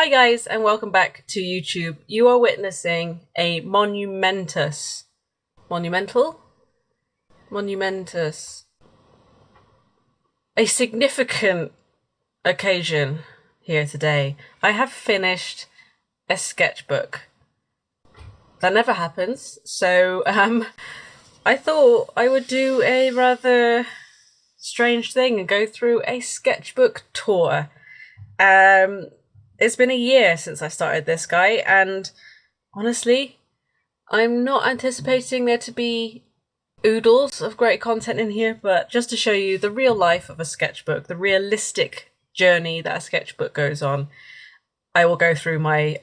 Hi guys, and welcome back to YouTube. You are witnessing a monumentous, a significant occasion here today. I have finished a sketchbook. That never happens, so I thought I would do a rather strange thing and go through a sketchbook tour. It's been a year since I started this guy, and honestly, I'm not anticipating there to be oodles of great content in here, but just to show you the real life of a sketchbook, the realistic journey that a sketchbook goes on, I will go through my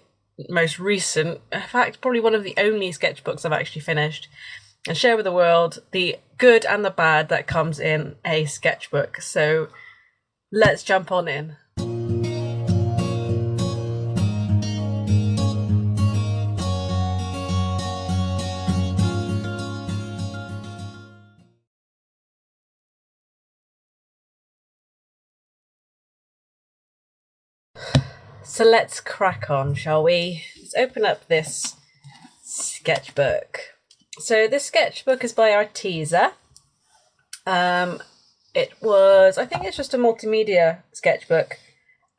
most recent, in fact, probably one of the only sketchbooks I've actually finished, and share with the world the good and the bad that comes in a sketchbook. So let's jump on in. So let's crack on, shall we? Let's open up this sketchbook. So this sketchbook is by Arteza. It was, I think it's just a multimedia sketchbook.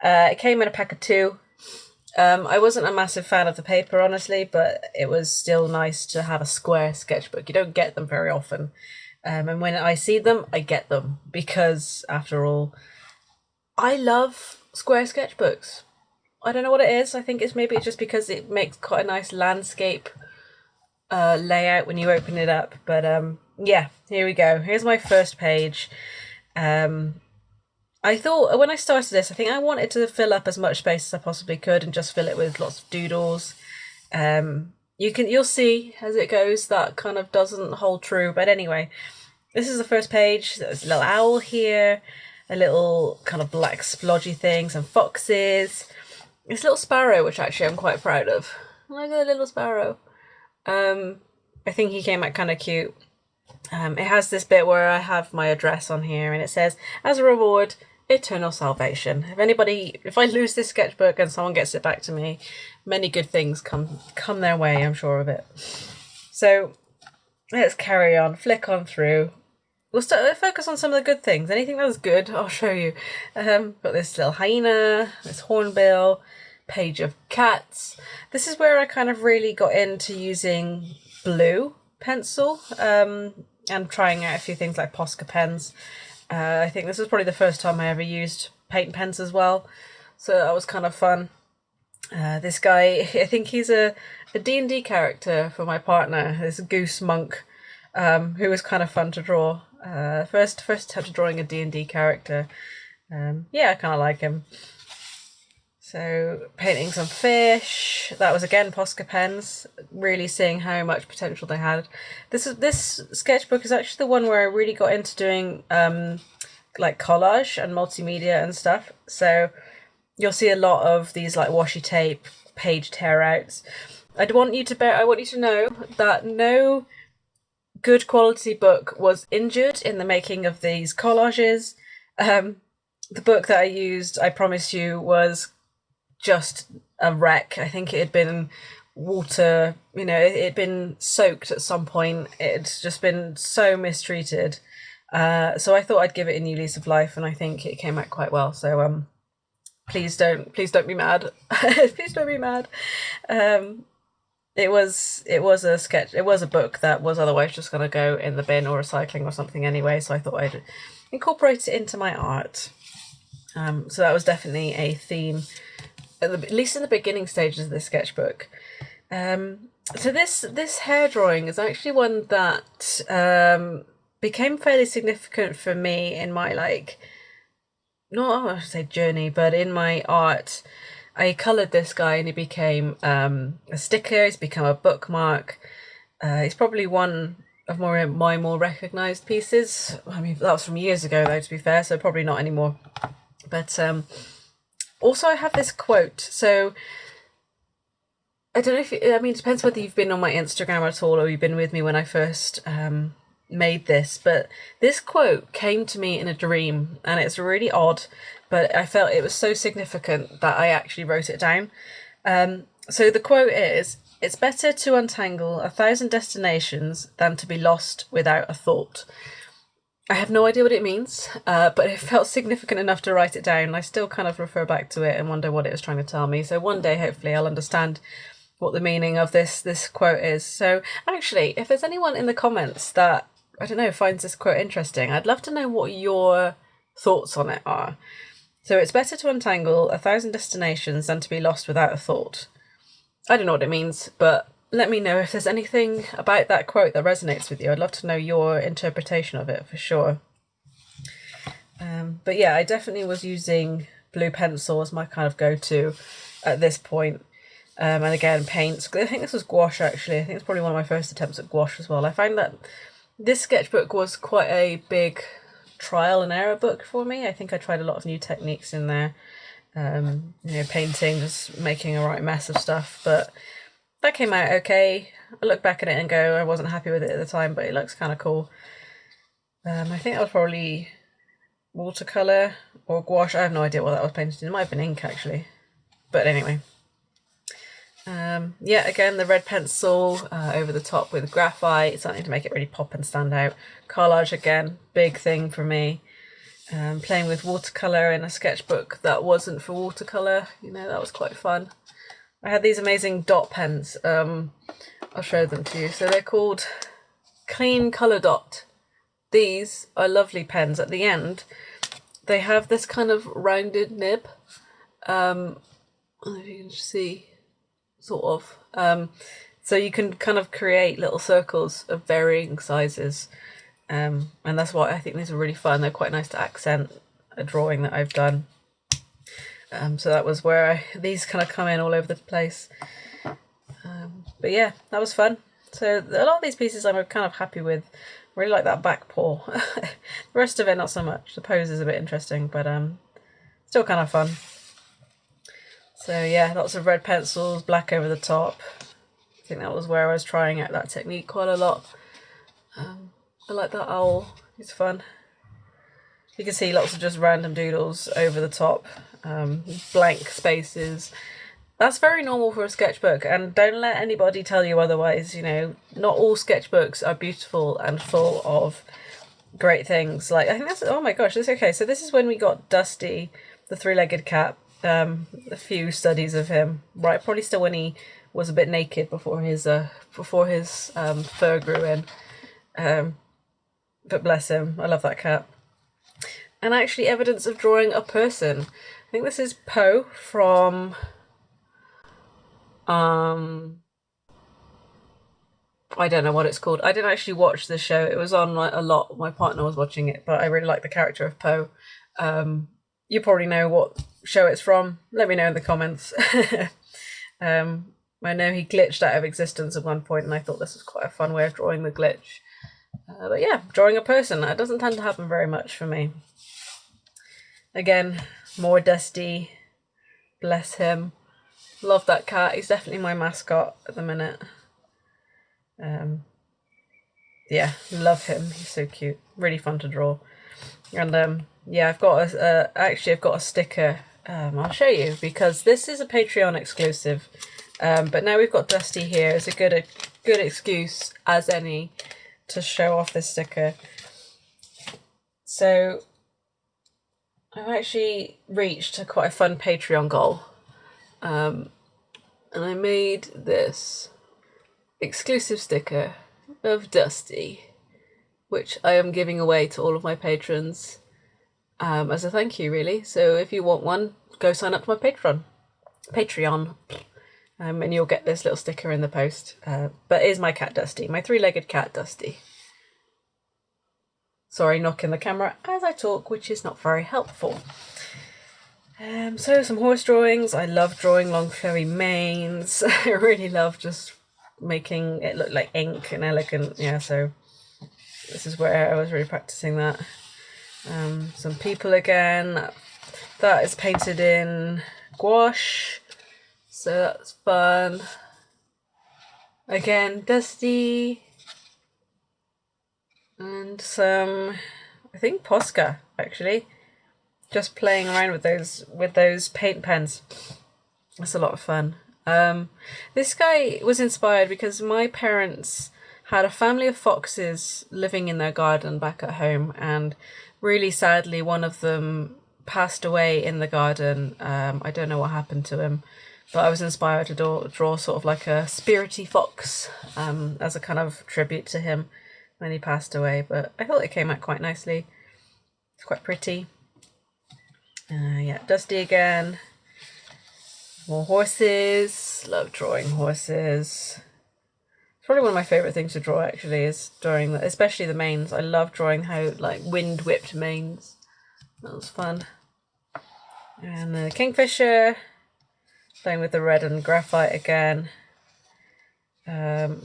It came in a pack of 2. I wasn't a massive fan of the paper, honestly, but it was still nice to have a square sketchbook. You don't get them very often. And when I see them, I get them because, after all, I love square sketchbooks. I don't know what it is. I think it's just because it makes quite a nice landscape layout when you open it up. But yeah, here we go. Here's my first page. I thought when I started this, I think I wanted to fill up as much space as I possibly could and just fill it with lots of doodles. You'll see as it goes that kind of doesn't hold true. But anyway, this is the first page. There's a little owl here, a little kind of black splodgy thing, some foxes. This little sparrow, which actually I'm quite proud of. Look at the little sparrow. I think he came out kind of cute. It has this bit where I have my address on here, and it says, as a reward, eternal salvation. If I lose this sketchbook and someone gets it back to me, many good things come their way, I'm sure of it. So let's carry on, flick on through. We'll focus on some of the good things. Anything that's good, I'll show you. Got this little hyena, this hornbill, page of cats. This is where I kind of really got into using blue pencil and trying out a few things like Posca pens. I think this was probably the first time I ever used paint pens as well, so that was kind of fun. This guy, I think he's a D&D character for my partner, this goose monk, who was kind of fun to draw. First attempt at drawing a D&D character. Yeah, I kind of like him. So painting some fish. That was again Posca pens, really seeing how much potential they had. This sketchbook is actually the one where I really got into doing like collage and multimedia and stuff. So you'll see a lot of these like washi tape page tear outs. I want you to know that no good quality book was injured in the making of these collages. The book that I used, I promise you, was just a wreck. I think it had been water, it had been soaked at some point. It's just been so mistreated. So I thought I'd give it a new lease of life, and I think it came out quite well. So please don't be mad. Please don't be mad. It was a book that was otherwise just going to go in the bin or recycling or something anyway, so I thought I'd incorporate it into my art. So that was definitely a theme, at least in the beginning stages of this sketchbook. So this hair drawing is actually one that became fairly significant for me in my, not I should say journey, but in my art. I coloured this guy and he became a sticker. He's become a bookmark. He's probably one of my more recognised pieces. I mean, that was from years ago though, to be fair, so probably not anymore. But also I have this quote. So I don't know it depends whether you've been on my Instagram at all or you've been with me when I first made this, but this quote came to me in a dream, and it's really odd, but I felt it was so significant that I actually wrote it down. So the quote is, "It's better to untangle 1,000 destinations than to be lost without a thought." I have no idea what it means, but it felt significant enough to write it down. I still kind of refer back to it and wonder what it was trying to tell me. So one day, hopefully, I'll understand what the meaning of this quote is. So actually, if there's anyone in the comments that, I don't know, finds this quote interesting, I'd love to know what your thoughts on it are. So it's better to untangle 1,000 destinations than to be lost without a thought. I don't know what it means, but let me know if there's anything about that quote that resonates with you. I'd love to know your interpretation of it for sure. But yeah, I definitely was using blue pencil as my kind of go-to at this point. And again, paints. I think this was gouache actually. I think it's probably one of my first attempts at gouache as well. I find that this sketchbook was quite a big trial and error book for me. I think I tried a lot of new techniques in there. Painting, just making a right mess of stuff, but that came out okay. I look back at it and go, I wasn't happy with it at the time, but it looks kind of cool. I think that was probably watercolour or gouache. I have no idea what that was painted in. It might have been ink actually, but anyway. Again, the red pencil over the top with graphite, something to make it really pop and stand out. Collage again, big thing for me. Playing with watercolour in a sketchbook that wasn't for watercolour, that was quite fun. I had these amazing dot pens. I'll show them to you. So they're called Clean Colour Dot. These are lovely pens. At the end, they have this kind of rounded nib. I don't know if you can see, sort of. So you can kind of create little circles of varying sizes. And that's why I think these are really fun. They're quite nice to accent a drawing that I've done. So that was where these kind of come in all over the place. But yeah, that was fun. So a lot of these pieces I'm kind of happy with. Really like that back paw. The rest of it, not so much. The pose is a bit interesting, but still kind of fun. So yeah, lots of red pencils, black over the top. I think that was where I was trying out that technique quite a lot. I like that owl. It's fun. You can see lots of just random doodles over the top, blank spaces. That's very normal for a sketchbook, and don't let anybody tell you otherwise. Not all sketchbooks are beautiful and full of great things. Like, I think that's, oh my gosh, this, okay, so this is when we got Dusty, the three-legged cat, a few studies of him, right, probably still when he was a bit naked before his fur grew in. But bless him, I love that cat. And actually evidence of drawing a person. I think this is Poe from I don't know what it's called. I didn't actually watch the show. It was on a lot. My partner was watching it, but I really like the character of Poe. You probably know what show it's from. Let me know in the comments. I know he glitched out of existence at one point, and I thought this was quite a fun way of drawing the glitch. But yeah, drawing a person, that doesn't tend to happen very much for me. Again, more Dusty. Bless him. Love that cat. He's definitely my mascot at the minute. Yeah, love him. He's so cute. Really fun to draw. And yeah, I've got a sticker. I'll show you because this is a Patreon exclusive. But now we've got Dusty here. It's a good excuse as any to show off this sticker. So I've actually reached quite a fun Patreon goal. And I made this exclusive sticker of Dusty, which I am giving away to all of my patrons as a thank you, really. So if you want one, go sign up to my Patreon. And you'll get this little sticker in the post. But it is my cat Dusty, my three-legged cat Dusty. Sorry, knocking the camera as I talk, which is not very helpful. So some horse drawings. I love drawing long furry manes. I really love just making it look like ink and elegant. Yeah, so this is where I was really practicing that. Some people again. That is painted in gouache. So that's fun. Again, Dusty. and some, I think Posca actually, just playing around with those paint pens. It's a lot of fun. This guy was inspired because my parents had a family of foxes living in their garden back at home, and really sadly one of them passed away in the garden. I don't know what happened to him, but I was inspired to draw sort of like a spirity fox as a kind of tribute to him when he passed away. But I thought it came out quite nicely. It's quite pretty. Yeah, Dusty again. More horses. Love drawing horses. It's probably one of my favourite things to draw actually, is drawing, especially the manes. I love drawing how like wind whipped manes. That was fun. And the Kingfisher, playing with the red and graphite again.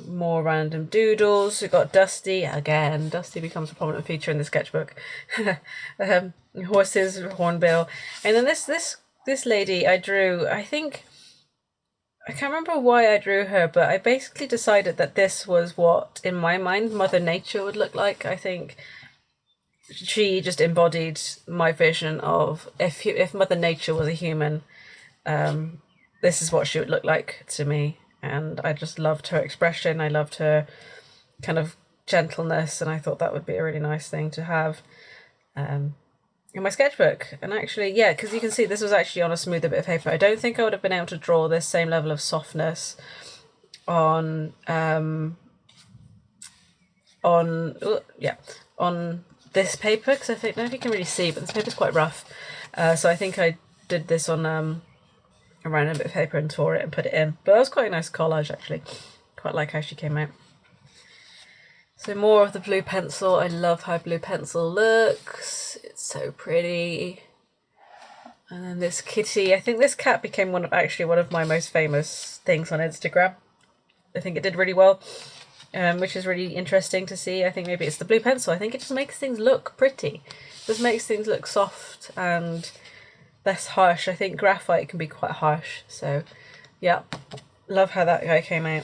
More random doodles. We've got Dusty again. Dusty becomes a prominent feature in the sketchbook. Horses, hornbill, and then this lady I drew. I think I can't remember why I drew her, but I basically decided that this was what, in my mind, Mother Nature would look like. I think she just embodied my vision of if Mother Nature was a human, this is what she would look like to me. And I just loved her expression. I loved her kind of gentleness, and I thought that would be a really nice thing to have in my sketchbook. And actually, yeah, because you can see this was actually on a smoother bit of paper. I don't think I would have been able to draw this same level of softness on this paper, because I don't know if you can really see, but this paper's quite rough. So I think I did this on a random bit of paper and tore it and put it in. But that was quite a nice collage actually. Quite like how she came out. So more of the blue pencil. I love how blue pencil looks. It's so pretty. And then this kitty. I think this cat became one of my most famous things on Instagram. I think it did really well, which is really interesting to see. I think maybe it's the blue pencil. I think it just makes things look pretty. It just makes things look soft and less harsh. I think graphite can be quite harsh. So yeah, love how that guy came out.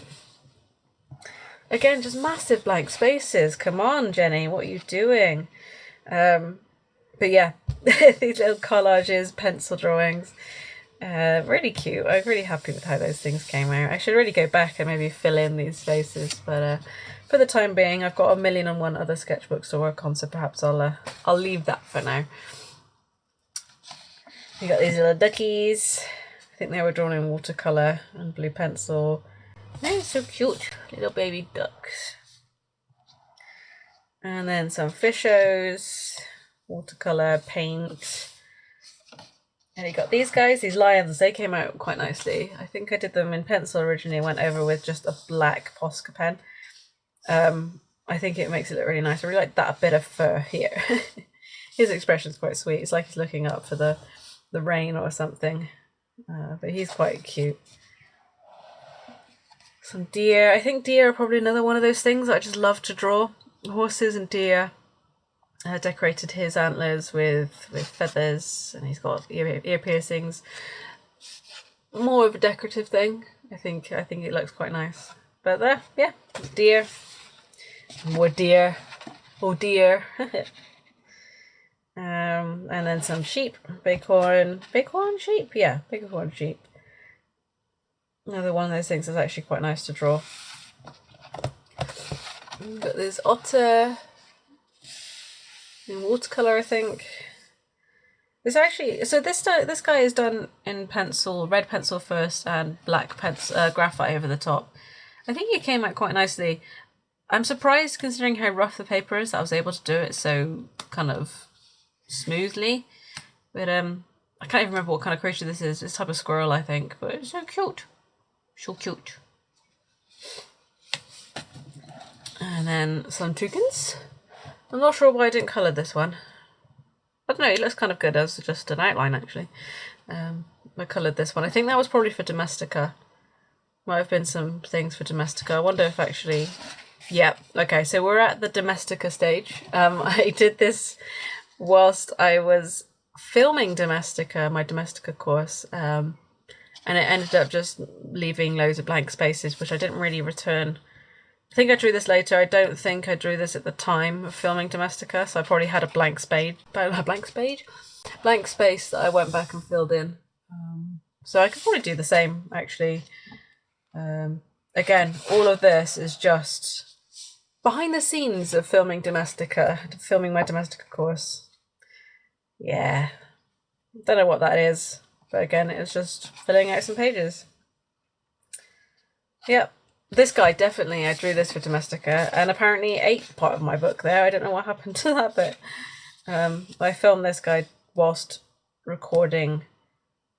Again, just massive blank spaces. Come on, Jenny, what are you doing? But yeah, these little collages, pencil drawings, really cute. I'm really happy with how those things came out. I should really go back and maybe fill in these spaces, but for the time being, I've got 1,000,001 other sketchbooks to work on, so perhaps I'll leave that for now. We got these little duckies. I think they were drawn in watercolour and blue pencil. They're so cute, little baby ducks. And then some fishers, watercolour, paint. And you got these guys, these lions. They came out quite nicely. I think I did them in pencil originally, went over with just a black Posca pen. I think it makes it look really nice. I really like that bit of fur here. His expression's quite sweet. It's like he's looking up for the rain or something. But he's quite cute. Some deer. I think deer are probably another one of those things that I just love to draw. Horses and deer. Decorated his antlers with feathers, and he's got ear piercings. More of a decorative thing. I think it looks quite nice. But yeah, deer. More deer. Oh dear. And then some sheep. Bighorn sheep? Yeah, bighorn sheep. Another one of those things that's actually quite nice to draw. We've got this otter in watercolor, I think. This guy is done in pencil, red pencil first, and black pencil, graphite over the top. I think it came out quite nicely. I'm surprised, considering how rough the paper is, that I was able to do it so kind of smoothly. But I can't even remember what kind of creature this is. This type of squirrel, I think. But it's so cute. So cute. And then some toucans. I'm not sure why I didn't colour this one. I don't know, it looks kind of good as just an outline actually. I coloured this one. I think that was probably for Domestika. Might have been some things for Domestika. I wonder if actually... Yeah, okay, so we're at the Domestika stage. I did this whilst I was filming Domestika, my Domestika course. And it ended up just leaving loads of blank spaces, which I didn't really return I think I drew this later. I don't think I drew this at the time of filming Domestika, so I probably had a blank space that I went back and filled in. So I could probably do the same, actually. Again, all of this is just behind the scenes of filming Domestika, filming my Domestika course. Yeah. Don't know what that is, but again, it was just filling out some pages. Yep. This guy, definitely, I drew this for Domestika, and apparently ate part of my book there. I don't know what happened to that bit. I filmed this guy whilst recording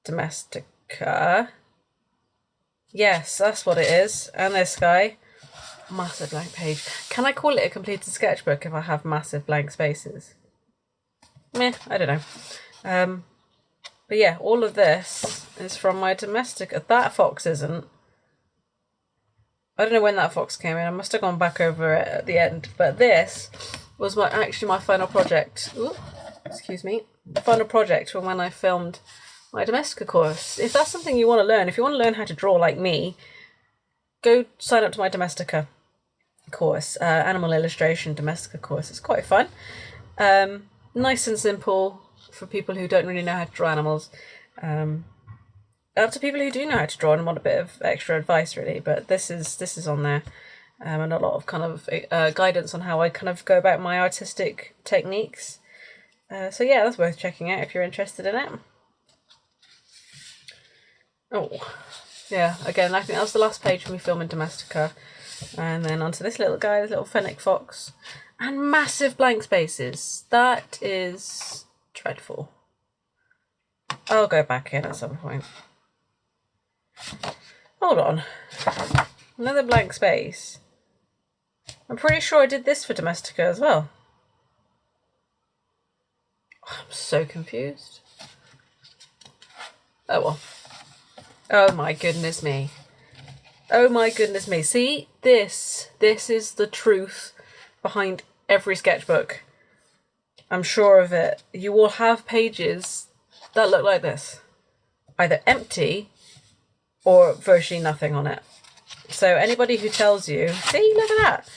Domestika. Yes, that's what it is. And this guy, massive blank page. Can I call it a completed sketchbook if I have massive blank spaces? Meh, I don't know. But yeah, all of this is from my Domestika. That fox isn't. I don't know when that fox came in. I must have gone back over it at the end. But this was actually my final project. Ooh, excuse me. The final project from when I filmed my Domestika course. If that's something you want to learn, if you want to learn how to draw like me, go sign up to my Domestika course, Animal Illustration Domestika course. It's quite fun. Nice and simple for people who don't really know how to draw animals. Up to people who do know how to draw and want a bit of extra advice, really. But this is on there, and a lot of kind of guidance on how I kind of go about my artistic techniques. So yeah, that's worth checking out if you're interested in it. Oh, yeah. Again, I think that was the last page from me filming Domestika, and then onto this little guy, this little fennec fox, and massive blank spaces. That is dreadful. I'll go back in at some point. Hold on. Another blank space. I'm pretty sure I did this for Domestika as well. I'm so confused. Oh well. Oh my goodness me. Oh my goodness me. See, this is the truth behind every sketchbook. I'm sure of it. You will have pages that look like this. Either empty or virtually nothing on it. So anybody who tells you, see, look at that.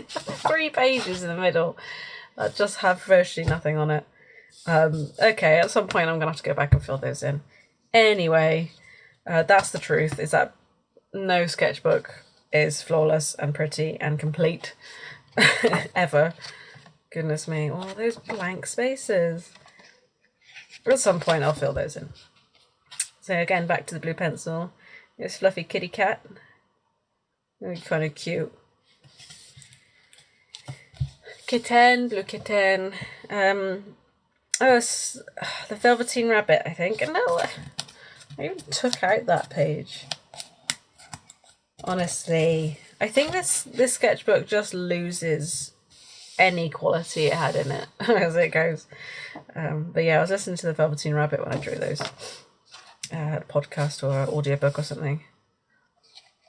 3 pages in the middle that just have virtually nothing on it. Okay, at some point I'm going to have to go back and fill those in. Anyway, that's the truth, is that no sketchbook is flawless and pretty and complete ever. Goodness me, all those blank spaces. At some point I'll fill those in. So again, back to the blue pencil. This fluffy kitty cat. Really kind of cute. Kitten, blue kitten. Oh, it's the Velveteen Rabbit, I think. And no, I even took out that page. Honestly, I think this sketchbook just loses any quality it had in it as it goes. But yeah, I was listening to the Velveteen Rabbit when I drew those. A podcast or an audiobook or something.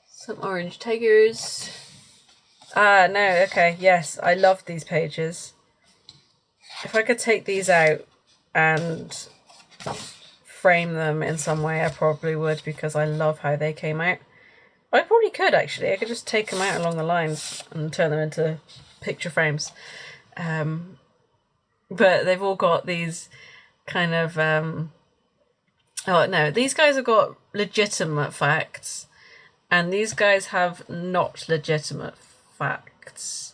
Some orange tigers. Ah, no, okay, yes, I love these pages. If I could take these out and frame them in some way, I probably would, because I love how they came out. I probably could, actually. I could just take them out along the lines and turn them into picture frames. But they've all got these kind of... oh, no, these guys have got legitimate facts, and these guys have not legitimate facts.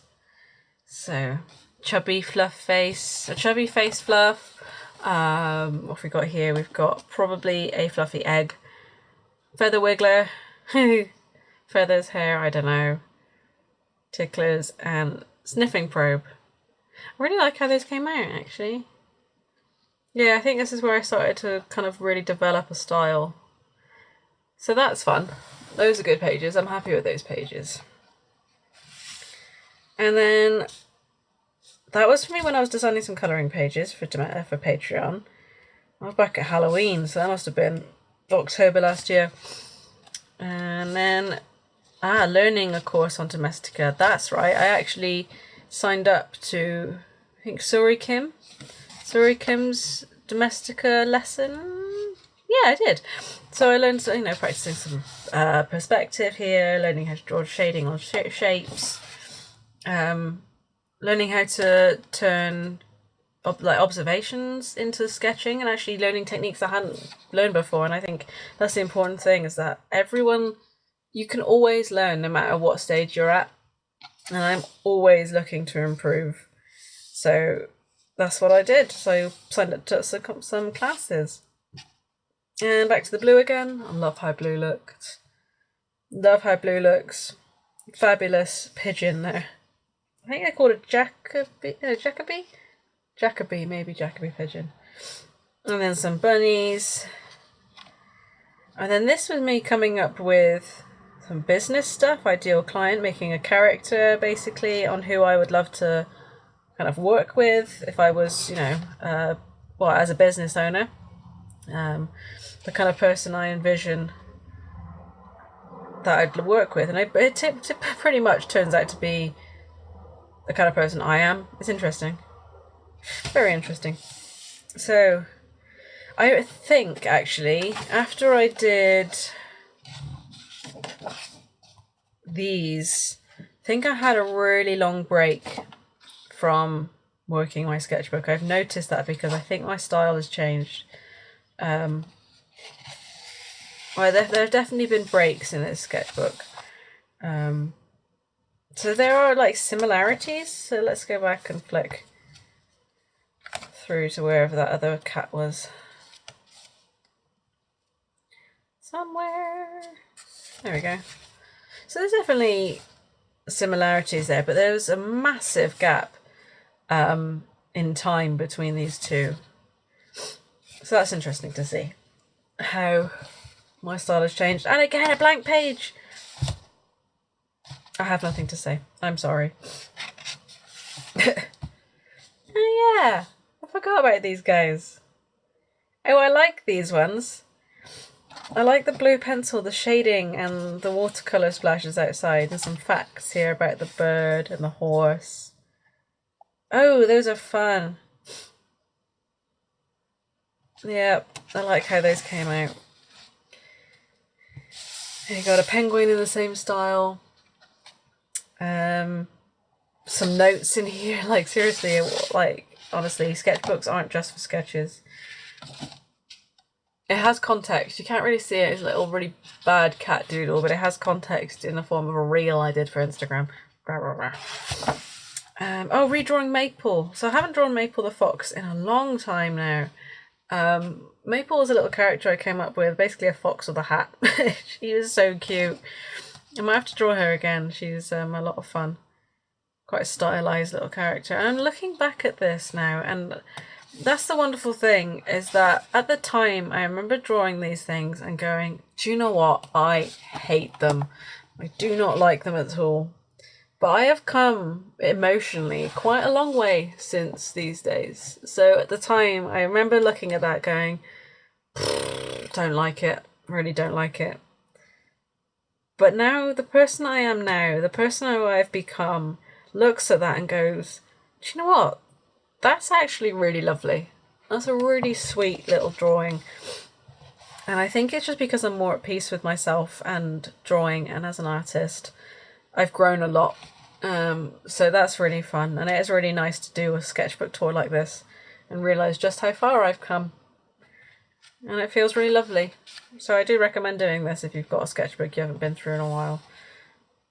So, chubby fluff face, a chubby face fluff. What have we got here? We've got probably a fluffy egg. Feather wiggler. Feathers, hair, I don't know. Ticklers, and sniffing probe. I really like how those came out, actually. Yeah, I think this is where I started to kind of really develop a style. So that's fun. Those are good pages. I'm happy with those pages. And then that was for me when I was designing some colouring pages for Patreon. I was back at Halloween, so that must have been October last year. And then, learning a course on Domestika. That's right. I actually signed up to, I think, Suri Kim's Domestika lesson Yeah, I did. So I learned, practicing some perspective here, learning how to draw shading on shapes, learning how to turn observations into sketching, and actually learning techniques I hadn't learned before. And I think that's the important thing, is that you can always learn no matter what stage you're at, and I'm always looking to improve. So that's what I did. So I signed up to some classes. And back to the blue again. I love how blue looked. Love how blue looks. Fabulous pigeon there. I think I called it Jacoby. No, Jacoby? Jacoby, maybe Jacoby pigeon. And then some bunnies. And then this was me coming up with some business stuff. Ideal client, making a character basically on who I would love to kind of work with if I was, as a business owner. The kind of person I envision that I'd work with. And it pretty much turns out to be the kind of person I am. It's interesting. Very interesting. So I think actually after I did these, I think I had a really long break from working my sketchbook. I've noticed that because I think my style has changed. Well, there have definitely been breaks in this sketchbook. So there are like similarities. So let's go back and flick through to wherever that other cat was. Somewhere. There we go. So there's definitely similarities there, but there's a massive gap in time between these two. So that's interesting to see how my style has changed. And again, a blank page. I have nothing to say. I'm sorry. Oh yeah, I forgot about these guys. Oh, I like these ones. I like the blue pencil, the shading, and the watercolour splashes outside, and some facts here about the bird and the horse. Oh, those are fun. Yeah, I like how those came out. You got a penguin in the same style. Some notes in here. Like seriously, honestly, sketchbooks aren't just for sketches. It has context. You can't really see it. It's a little really bad cat doodle, but it has context in the form of a reel I did for Instagram. Redrawing Maple. So I haven't drawn Maple the fox in a long time now. Maple was a little character I came up with, basically a fox with a hat. She was so cute. I might have to draw her again. She's a lot of fun. Quite a stylized little character. And I'm looking back at this now, and that's the wonderful thing, is that at the time I remember drawing these things and going, do you know what? I hate them. I do not like them at all. But I have come emotionally quite a long way since these days. So at the time, I remember looking at that going, don't like it. Really don't like it. But now, the person I am now, the person who I've become, looks at that and goes, do you know what? That's actually really lovely. That's a really sweet little drawing. And I think it's just because I'm more at peace with myself and drawing, and as an artist, I've grown a lot. So that's really fun, and it is really nice to do a sketchbook tour like this and realise just how far I've come. And it feels really lovely. So I do recommend doing this if you've got a sketchbook you haven't been through in a while.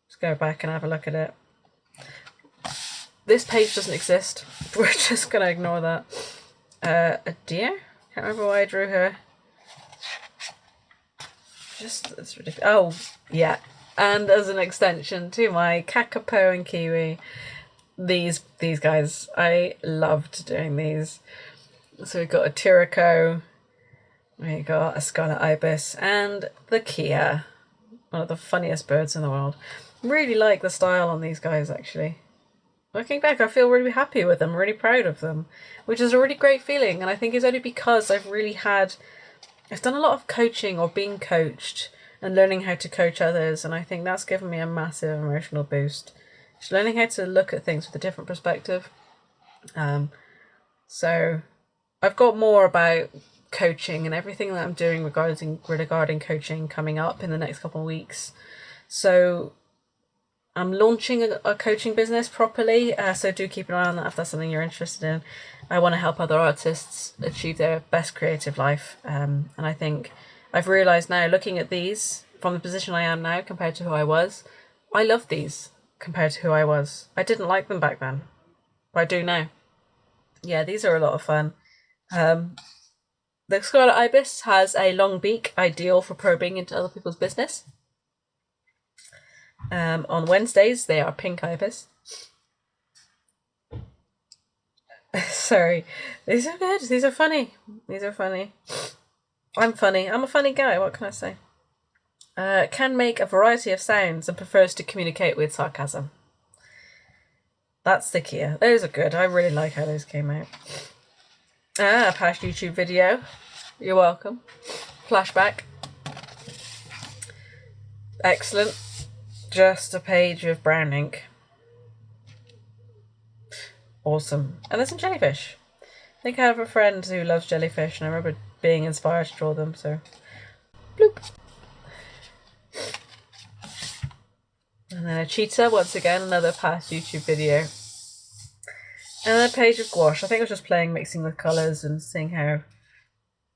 Just go back and have a look at it. This page doesn't exist. We're just going to ignore that. A deer? Can't remember why I drew her. It's ridiculous. Oh, yeah. And as an extension to my Kakapo and Kiwi, these guys, I loved doing these. So we've got a Tiraco, we got a Scarlet Ibis, and the Kia, one of the funniest birds in the world. Really like the style on these guys, actually. Looking back, I feel really happy with them, really proud of them, which is a really great feeling. And I think it's only because I've done a lot of coaching or being coached and learning how to coach others, and I think that's given me a massive emotional boost. Just learning how to look at things with a different perspective. So I've got more about coaching and everything that I'm doing regarding coaching coming up in the next couple of weeks. So I'm launching a coaching business properly, so do keep an eye on that if that's something you're interested in. I want to help other artists achieve their best creative life, and I think I've realised now, looking at these from the position I am now compared to who I was, I love these compared to who I was. I didn't like them back then, but I do now. Yeah, these are a lot of fun. The Scarlet Ibis has a long beak, ideal for probing into other people's business. On Wednesdays, they are pink ibis. Sorry, these are good. These are funny. These are funny. I'm funny. I'm a funny guy. What can I say? Can make a variety of sounds and prefers to communicate with sarcasm. That's the key. Those are good. I really like how those came out. Past YouTube video. You're welcome. Flashback. Excellent. Just a page of brown ink. Awesome. And there's some jellyfish. I think I have a friend who loves jellyfish, and I remember being inspired to draw them, so bloop. And then a cheetah, once again, another past YouTube video. And a page of gouache. I think I was just playing, mixing with colours and seeing how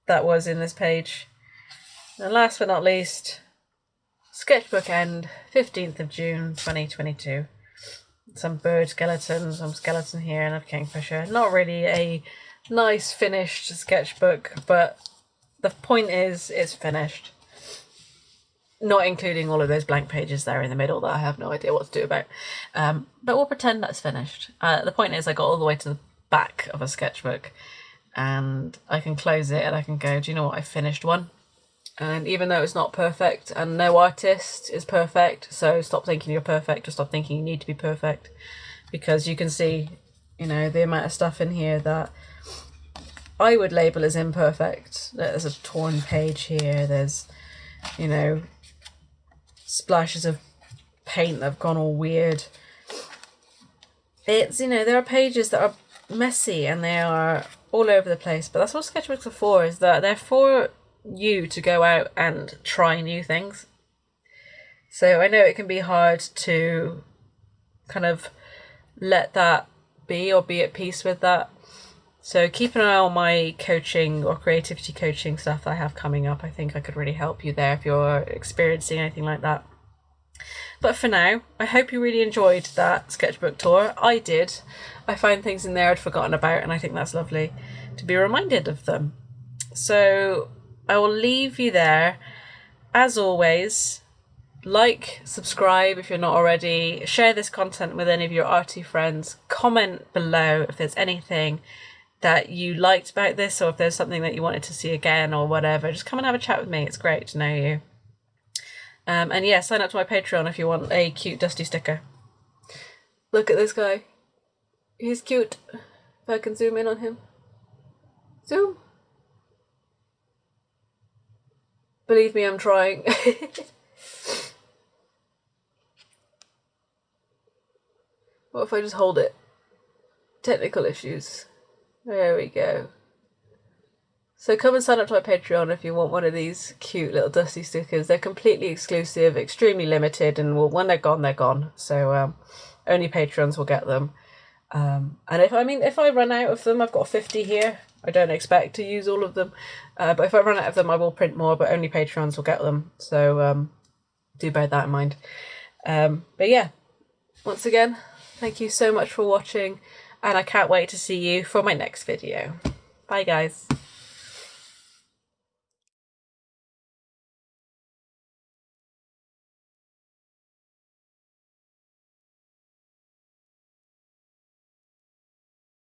that was in this page. And last but not least, sketchbook end, 15th of June 2022. Some bird skeleton, some skeleton here, and a kingfisher. Not really a nice finished sketchbook, but the point is it's finished. Not including all of those blank pages there in the middle that I have no idea what to do about. But we'll pretend that's finished. The point is I got all the way to the back of a sketchbook, and I can close it and I can go, do you know what, I finished one. And even though it's not perfect, and no artist is perfect, so stop thinking you're perfect, or stop thinking you need to be perfect, because you can see, you know, the amount of stuff in here that I would label as imperfect. There's a torn page here, there's, you know, splashes of paint that have gone all weird. It's, you know, there are pages that are messy and they are all over the place, but that's what sketchbooks are for, is that they're for you to go out and try new things. So I know it can be hard to kind of let that be, or be at peace with that. So keep an eye on my coaching or creativity coaching stuff that I have coming up. I think I could really help you there if you're experiencing anything like that. But for now, I hope you really enjoyed that sketchbook tour. I did. I found things in there I'd forgotten about, and I think that's lovely to be reminded of them. So I will leave you there. As always, like, subscribe if you're not already, share this content with any of your arty friends, comment below if there's anything that you liked about this, or if there's something that you wanted to see again or whatever. Just come and have a chat with me. It's great to know you. And yeah, sign up to my Patreon if you want a cute dusty sticker. Look at this guy. He's cute. If I can zoom in on him. Zoom. Believe me, I'm trying. What if I just hold it? Technical issues. There we go. So come and sign up to my Patreon if you want one of these cute little dusty stickers. They're completely exclusive, extremely limited, and when they're gone, they're gone. So only patrons will get them. And if I run out of them, I've got 50 here. I don't expect to use all of them. But if I run out of them, I will print more, but only patrons will get them. So do bear that in mind. But yeah, once again, thank you so much for watching, and I can't wait to see you for my next video. Bye guys.